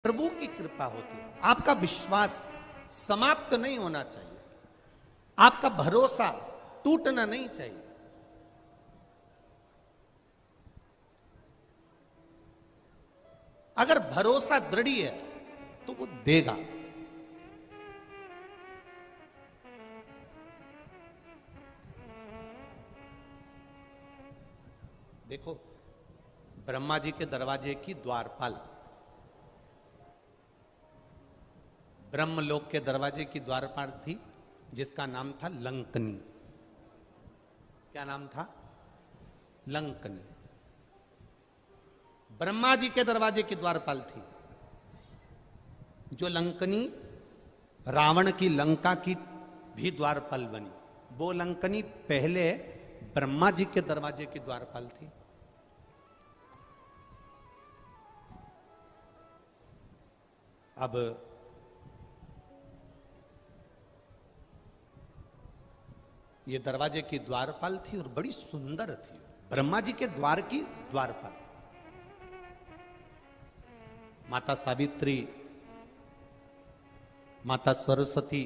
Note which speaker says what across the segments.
Speaker 1: प्रभु की कृपा होती है। आपका विश्वास समाप्त नहीं होना चाहिए, आपका भरोसा टूटना नहीं चाहिए। अगर भरोसा दृढ़ है तो वो देगा। देखो, ब्रह्मा जी के दरवाजे की द्वारपाल, ब्रह्मलोक के दरवाजे की द्वारपाल थी जिसका नाम था लंकनी। क्या नाम था? लंकनी। ब्रह्मा जी के दरवाजे की द्वारपाल थी। जो लंकनी रावण की लंका की भी द्वारपाल बनी, वो लंकनी पहले ब्रह्मा जी के दरवाजे की द्वारपाल थी। अब ये दरवाजे की द्वारपाल थी और बड़ी सुंदर थी, ब्रह्मा जी के द्वार की द्वारपाल। माता सावित्री, माता सरस्वती,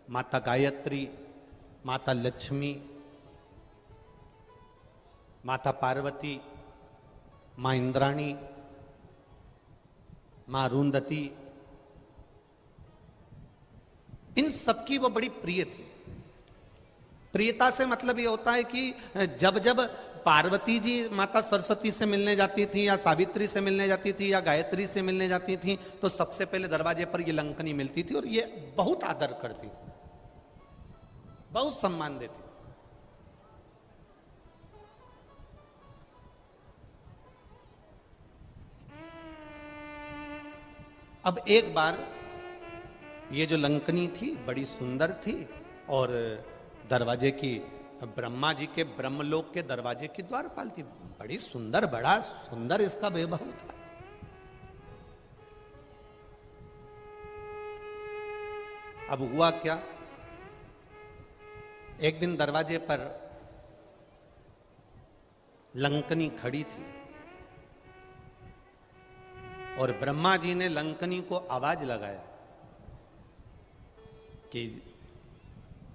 Speaker 1: माता गायत्री, माता लक्ष्मी, माता पार्वती, मां इंद्राणी, मां अरुंधति, इन सबकी वो बड़ी प्रिय थी। प्रियता से मतलब ये होता है कि जब जब पार्वती जी माता सरस्वती से मिलने जाती थी या सावित्री से मिलने जाती थी या गायत्री से मिलने जाती थी तो सबसे पहले दरवाजे पर ये लंकनी मिलती थी और ये बहुत आदर करती थी, बहुत सम्मान देती थी। अब एक बार ये जो लंकनी थी बड़ी सुंदर थी और दरवाजे की, ब्रह्मा जी के ब्रह्मलोक के दरवाजे की द्वारपाल थी। बड़ी सुंदर, बड़ा सुंदर इसका वैभव था। अब हुआ क्या, एक दिन दरवाजे पर लंकनी खड़ी थी और ब्रह्मा जी ने लंकनी को आवाज लगाया कि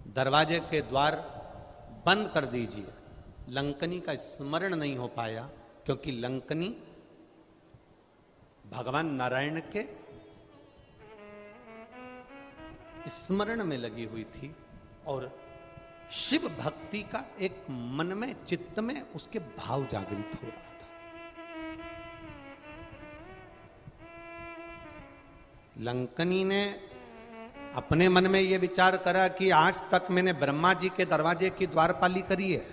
Speaker 1: दरवाजे के द्वार बंद कर दीजिए। लंकनी का स्मरण नहीं हो पाया क्योंकि लंकनी भगवान नारायण के स्मरण में लगी हुई थी और शिव भक्ति का एक मन में, चित्त में उसके भाव जागृत हो रहा था। लंकनी ने अपने मन में यह विचार करा कि आज तक मैंने ब्रह्मा जी के दरवाजे की द्वारपाली करी है,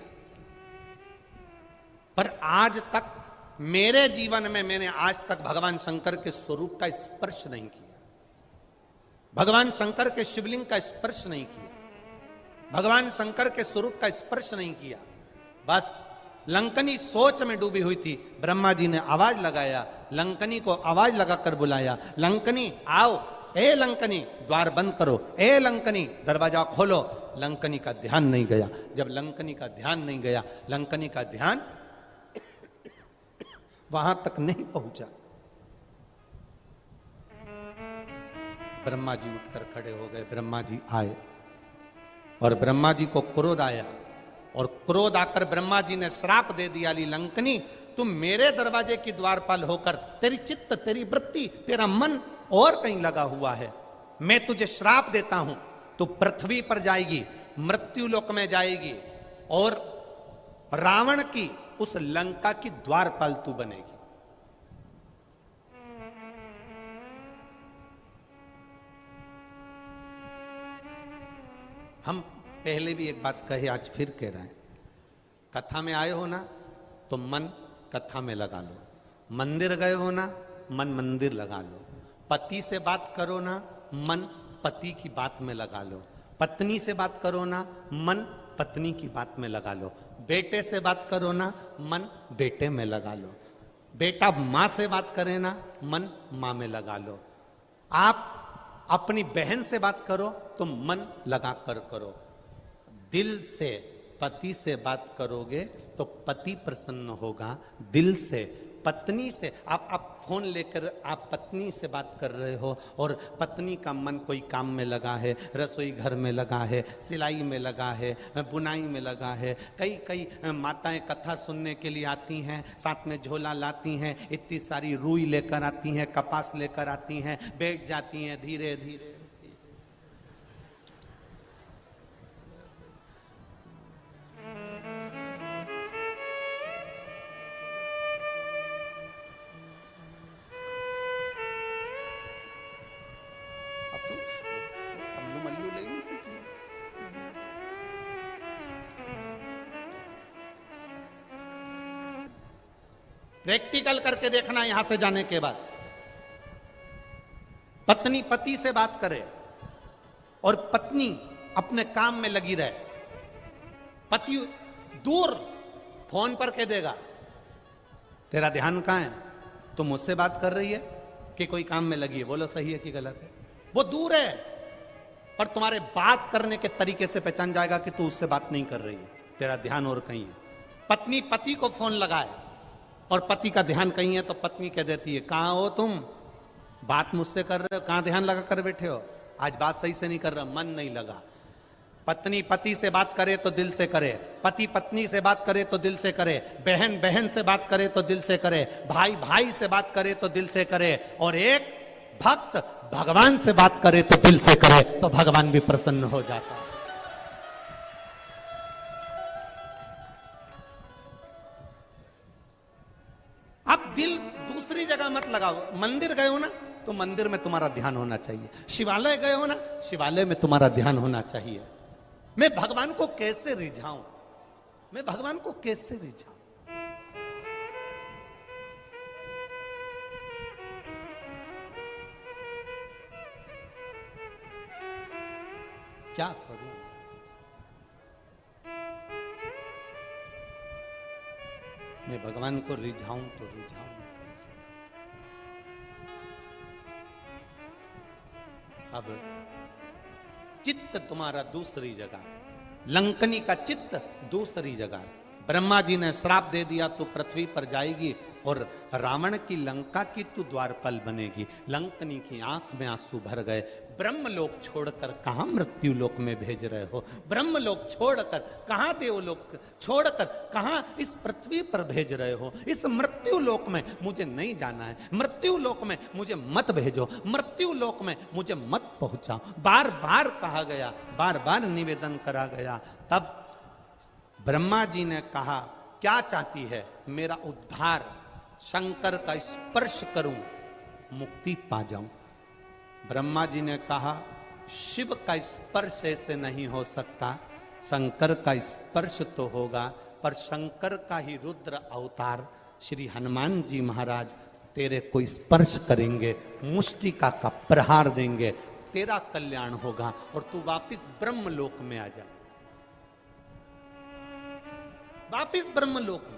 Speaker 1: पर आज तक मेरे जीवन में मैंने आज तक भगवान शंकर के स्वरूप का स्पर्श नहीं किया, भगवान शंकर के शिवलिंग का स्पर्श नहीं किया, भगवान शंकर के स्वरूप का स्पर्श नहीं किया। बस लंकनी सोच में डूबी हुई थी। ब्रह्मा जी ने आवाज लगाया, लंकनी को आवाज लगाकर बुलाया, लंकनी आओ, ए लंकनी द्वार बंद करो, ए लंकनी दरवाजा खोलो। लंकनी का ध्यान नहीं गया। जब लंकनी का ध्यान नहीं गया, लंकनी का ध्यान वहां तक नहीं पहुंचा। ब्रह्मा जी उठकर खड़े हो गए। ब्रह्मा जी आए और ब्रह्मा जी को क्रोध आया और क्रोध आकर ब्रह्मा जी ने श्राप दे दिया, ली लंकनी तुम मेरे दरवाजे की द्वारपाल होकर तेरी चित्त, तेरी वृत्ति, तेरा मन और कहीं लगा हुआ है, मैं तुझे श्राप देता हूं, तू पृथ्वी पर जाएगी, मृत्यु लोक में जाएगी और रावण की उस लंका की द्वारपाल तू बनेगी। हम पहले भी एक बात कहे, आज फिर कह रहे हैं, कथा में आए हो ना तो मन कथा में लगा लो, मंदिर गए हो ना मन मंदिर लगा लो, पति से बात करो ना मन पति की बात में लगा लो, पत्नी से बात करो ना मन पत्नी की बात में लगा लो, बेटे से बात करो ना मन बेटे में लगा लो, बेटा माँ से बात करे ना मन माँ में लगा लो, आप अपनी बहन से बात करो तो मन लगा कर करो। दिल से पति से बात करोगे तो पति प्रसन्न होगा, दिल से पत्नी से आप फोन लेकर आप पत्नी से बात कर रहे हो और पत्नी का मन कोई काम में लगा है, रसोई घर में लगा है, सिलाई में लगा है, बुनाई में लगा है। कई माताएं कथा सुनने के लिए आती हैं, साथ में झोला लाती हैं, इतनी सारी रुई लेकर आती हैं, कपास लेकर आती हैं, बैठ जाती हैं धीरे धीरे। प्रैक्टिकल करके देखना यहां से जाने के बाद। पत्नी पति से बात करे और पत्नी अपने काम में लगी रहे, पति दूर फोन पर कह देगा तेरा ध्यान कहां है, तुम मुझसे बात कर रही है कि कोई काम में लगी है, बोलो सही है कि गलत है। वो दूर है पर तुम्हारे बात करने के तरीके से पहचान जाएगा कि तू उससे बात नहीं कर रही है, तेरा ध्यान और कहीं है। पत्नी पति को फोन लगाए और पति का ध्यान कहीं है तो पत्नी कह देती है कहां हो तुम, बात मुझसे कर रहे हो, कहां ध्यान लगा कर बैठे हो, आज बात सही से नहीं कर रहा, मन नहीं लगा। पत्नी पति से बात करे तो दिल से करे, पति पत्नी से बात करे तो दिल से करे, बहन बहन से बात करे तो दिल से करे, भाई भाई से बात करे तो दिल से करे, और एक भक्त भगवान से बात करे तो दिल से करे, तो भगवान भी प्रसन्न हो जाता है। आप दिल दूसरी जगह मत लगाओ। मंदिर गए हो ना तो मंदिर में तुम्हारा ध्यान होना चाहिए, शिवालय गए हो ना शिवालय में तुम्हारा ध्यान होना चाहिए। मैं भगवान को कैसे रिझाऊं, मैं भगवान को कैसे रिझाऊं, क्या करूं। मैं भगवान को रिझाऊं तो रिझाऊं कैसे। अब चित्त तुम्हारा दूसरी जगह, लंकनी का चित्त दूसरी जगह। ब्रह्मा जी ने श्राप दे दिया तो पृथ्वी पर जाएगी, और रावण की लंका की तू द्वारपाल बनेगी। लंकनी की आंख में आंसू भर गए। ब्रह्मलोक छोड़कर कहां मृत्यु लोक में भेज रहे हो, ब्रह्मलोक छोड़कर कहां देवलोक छोड़कर कहां इस पृथ्वी पर भेज रहे हो। इस मृत्यु लोक में मुझे नहीं जाना है, मृत्यु लोक में मुझे मत भेजो, मृत्यु लोक में मुझे मत पहुंचाओ। बार बार कहा गया, बार बार निवेदन करा गया। तब ब्रह्मा जी ने कहा क्या चाहती है, मेरा उद्धार, शंकर का स्पर्श करूं, मुक्ति पा जाऊं। ब्रह्मा जी ने कहा शिव का स्पर्श ऐसे नहीं हो सकता, शंकर का स्पर्श तो होगा, पर शंकर का ही रुद्र अवतार श्री हनुमान जी महाराज तेरे को स्पर्श करेंगे, मुष्टिका का प्रहार देंगे, तेरा कल्याण होगा और तू वापिस ब्रह्मलोक में आ जा, वापिस ब्रह्मलोक में।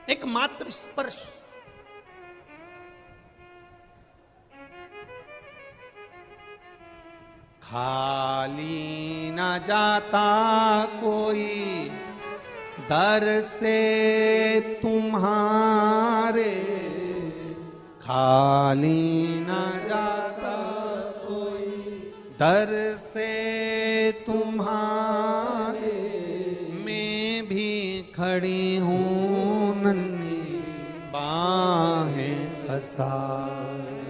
Speaker 1: एक मात्र स्पर्श, खाली न जाता कोई दर से तुम्हारे, खाली न जाता कोई दर से तुम्हारे, मैं भी खड़ी हूँ नन्ही बाहें पसारे,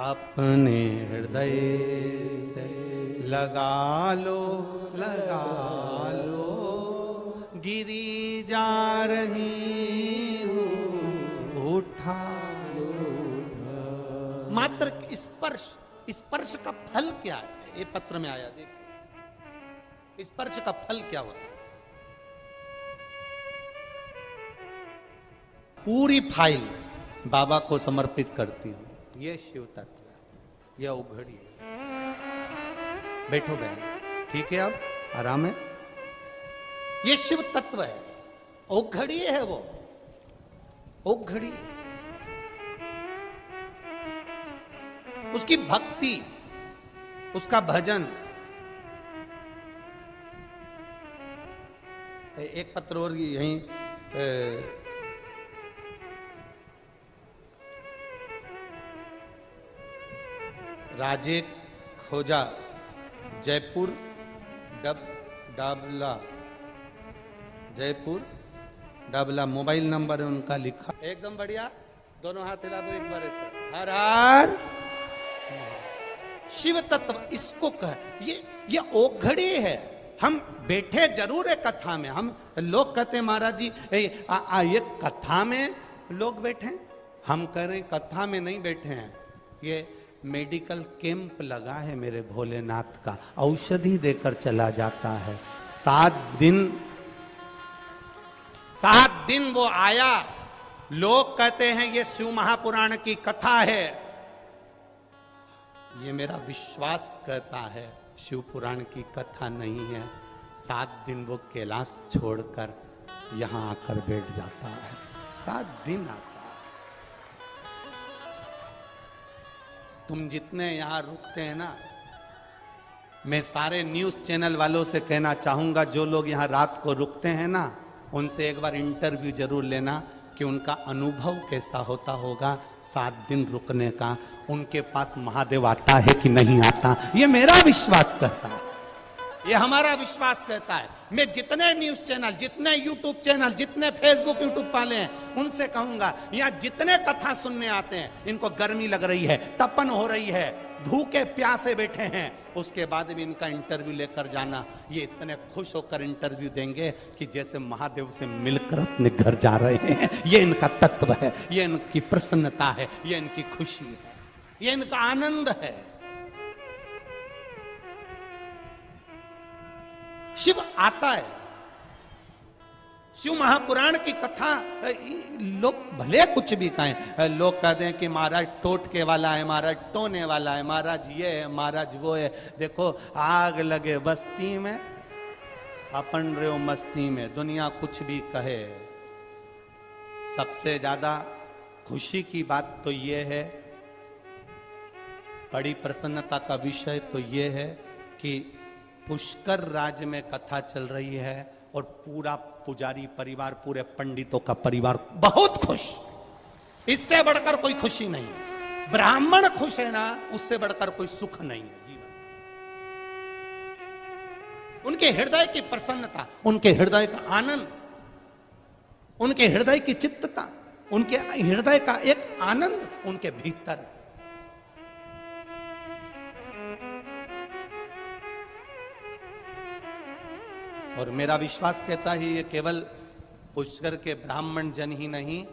Speaker 1: अपने हृदय से लगा लो, लगा लो, गिरी जा रही हूँ उठा लो। मात्र स्पर्श, स्पर्श का फल क्या है, ये पत्र में आया, देखिए स्पर्श का फल क्या होता है। पूरी फाइल बाबा को समर्पित करती हूं, ये शिव तत्व है, यह उघड़ी है। बैठो बहन, ठीक है, अब आराम है। ये शिव तत्व है, उघड़ी है, वो उघड़ी है। उसकी भक्ति, उसका भजन, एक पत्र और यहीं राजे खोजा जयपुर डाबला जयपुर डाबला मोबाइल नंबर उनका लिखा, एकदम बढ़िया। दोनों हाथ हिला दो एक बार ऐसे, हर हर शिव तत्व इसको कह। ये ओघड़ी है। हम बैठे जरूर है कथा में, हम लोग कहते हैं महाराज जी ये कथा में लोग बैठे, हम कह रहे हैं कथा में नहीं बैठे हैं। ये मेडिकल कैंप लगा है मेरे भोलेनाथ का, औषधि देकर चला जाता है। 7 दिन वो आया। लोग कहते हैं ये शिव महापुराण की कथा है, ये मेरा विश्वास कहता है शिव पुराण की कथा नहीं है। 7 दिन वो कैलाश छोड़कर यहां आकर बैठ जाता है, 7 दिन आता है। तुम जितने यहां रुकते हैं ना, मैं सारे न्यूज चैनल वालों से कहना चाहूंगा, जो लोग यहां रात को रुकते हैं ना, उनसे एक बार इंटरव्यू जरूर लेना कि उनका अनुभव कैसा होता होगा 7 दिन रुकने का। उनके पास महादेव आता है कि नहीं आता, ये मेरा विश्वास कहता है, ये हमारा विश्वास कहता है। मैं जितने न्यूज चैनल, जितने यूट्यूब चैनल, जितने फेसबुक यूट्यूब वाले हैं, उनसे कहूंगा यहाँ जितने कथा सुनने आते हैं, इनको गर्मी लग रही है, तपन हो रही है, भूखे प्यासे बैठे हैं, उसके बाद भी इनका इंटरव्यू लेकर जाना। ये इतने खुश होकर इंटरव्यू देंगे कि जैसे महादेव से मिलकर अपने घर जा रहे हैं। ये इनका तत्व है, ये इनकी प्रसन्नता है, ये इनकी खुशी है, ये इनका आनंद है। शिव आता है। शिव महापुराण की कथा लोग भले कुछ भी कहें, लोग कहते हैं कि महाराज टोटके वाला है, महाराज टोने वाला है, महाराज ये है, महाराज वो है। देखो आग लगे बस्ती में, अपन रहो मस्ती में। दुनिया कुछ भी कहे, सबसे ज्यादा खुशी की बात तो ये है, बड़ी प्रसन्नता का विषय तो ये है कि पुष्कर राज्य में कथा चल रही है और पूरा पुजारी परिवार, पूरे पंडितों का परिवार बहुत खुश। इससे बढ़कर कोई खुशी नहीं है। ब्राह्मण खुश है ना, उससे बढ़कर कोई सुख नहीं है जीवन। उनके हृदय की प्रसन्नता, उनके हृदय का आनंद, उनके हृदय की चित्तता, उनके हृदय का एक आनंद उनके भीतर है। और मेरा विश्वास कहता है ये केवल पुष्कर के ब्राह्मण जन ही नहीं,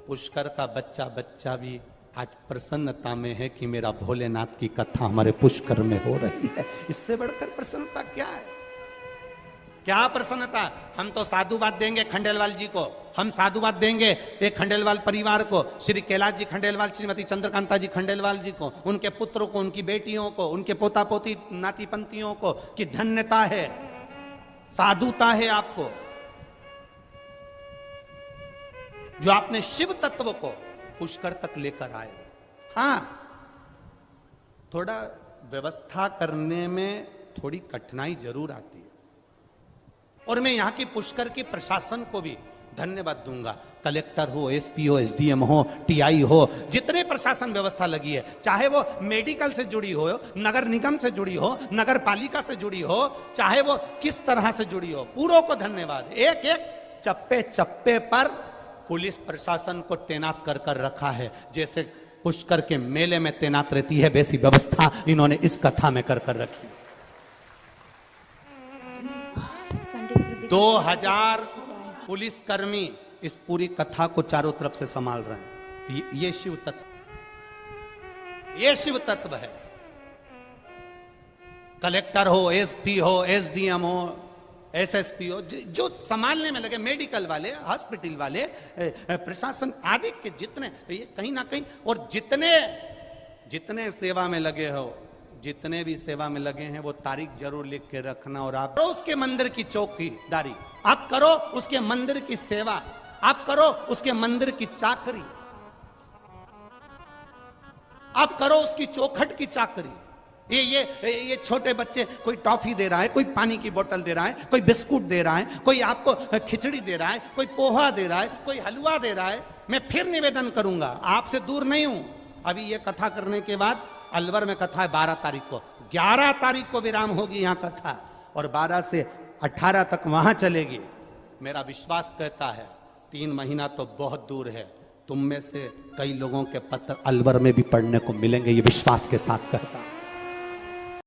Speaker 1: पुष्कर का बच्चा बच्चा भी आज प्रसन्नता में है कि मेरा भोलेनाथ की कथा हमारे पुष्कर में हो रही है। इससे बढ़कर प्रसन्नता क्या है? क्या प्रसन्नता? हम तो साधुवाद देंगे खंडेलवाल जी को, हम साधुवाद देंगे एक खंडेलवाल परिवार को, श्री कैलाश जी खंडेलवाल, श्रीमती चंद्रकांता जी खंडेलवाल जी को, उनके पुत्रों को, उनकी बेटियों को, उनके पोता पोती नाती पंतियों को, कि धन्यता है, साधुता है आपको जो आपने शिव तत्व को पुष्कर तक लेकर आए। हां, थोड़ा व्यवस्था करने में थोड़ी कठिनाई जरूर आती है, और मैं यहां की पुष्कर की प्रशासन को भी धन्यवाद दूंगा। कलेक्टर हो, एसपी हो, एसडीएम हो, टीआई हो, जितने प्रशासन व्यवस्था लगी है, चाहे वो मेडिकल से जुड़ी हो, नगर निगम से जुड़ी हो, नगर पालिका से जुड़ी हो, चाहे वो किस तरह से जुड़ी हो, पूरों को धन्यवाद। एक एक चप्पे चप्पे पर पुलिस प्रशासन को तैनात कर कर रखा है। जैसे पुष्कर के मेले में तैनात रहती है, वैसी व्यवस्था इन्होंने इस कथा में कर कर रखी। 2000 पुलिसकर्मी इस पूरी कथा को चारों तरफ से संभाल रहे हैं। ये शिव तत्व, ये शिव तत्व है। कलेक्टर हो, एसपी हो, एसडीएम हो, एसएसपी हो, जो संभालने में लगे, मेडिकल वाले, हॉस्पिटल वाले, प्रशासन आदि के जितने, ये कहीं ना कहीं, और जितने सेवा में लगे हो, जितने भी सेवा में लगे हैं, वो तारीख जरूर लिख के रखना। और आप करो उसके मंदिर की चौकीदारी, आप करो उसके मंदिर की सेवा, आप करो उसके मंदिर की चाकरी, आप करो उसकी चौखट की चाकरी। ये छोटे बच्चे, कोई टॉफी दे रहा है, कोई पानी की बोतल दे रहा है, कोई बिस्कुट दे रहा है, कोई आपको खिचड़ी दे रहा है, कोई पोहा दे रहा है, कोई हलवा दे रहा है। मैं फिर निवेदन करूंगा, आपसे दूर नहीं हूं। अभी ये कथा करने के बाद अलवर में कथा है 12 तारीख को, 11 तारीख को विराम होगी यहां कथा, और 12 से 18 तक वहां चलेगी। मेरा विश्वास कहता है 3 महीना तो बहुत दूर है, तुम में से कई लोगों के पत्र अलवर में भी पढ़ने को मिलेंगे, ये विश्वास के साथ कहता हूं।